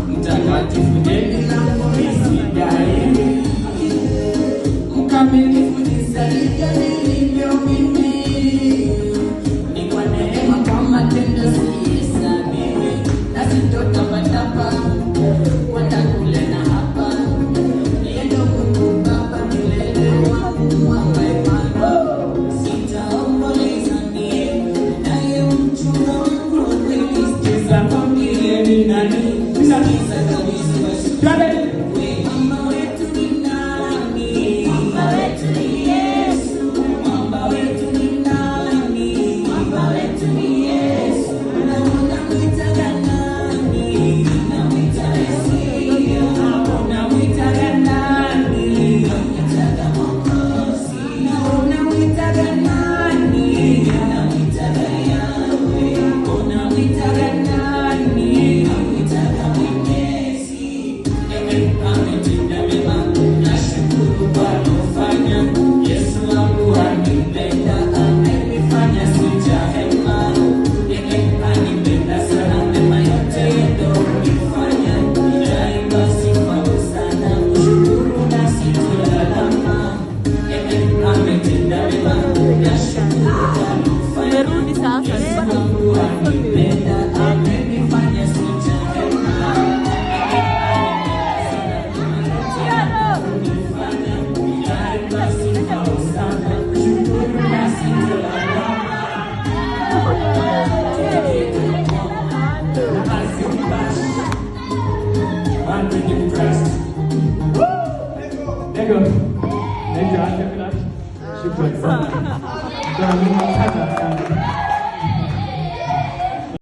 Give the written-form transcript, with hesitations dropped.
mtakatifu deni langu lisidai, mkamilifu nisalivyo nilivyo mimi, ni kwa neema kwa matendo sihesabiwi, na sitotapatapa watakule na hapa, yeye ndo Mungu Baba milele wangu mwamba imara, sitaomboleza mie, naye mchunga wangu wa kweli, sikiza kwambie ni nani, sikiza kabisa. Mwamba wetu ni nani? Mwamba wetu ni Yesu. Mwamba wetu ni nani? Mwamba wetu ni Yesu. Unamwitaga nani? Unamwita Mesia. Unamwitaga nani? Unamwitaga Mwokozi. Unamwitaga nani? Unamwitaga Yahweh. Unamwitaga nani? Unamwitaga Mwenyezi. Ametenda mema, nashukuru kwa alofanya. Yesu wangu anipenda, amenifanya sijahema. Yeye anipenda sana, mema yote niliyofanya. Nitaimba sifa sana, mshukuru na sitolalama. Yeye ametenda mema, nashukuru kwa alofanya. Yesu wangu anipenda, amenifanya sijahema. Shukran sana.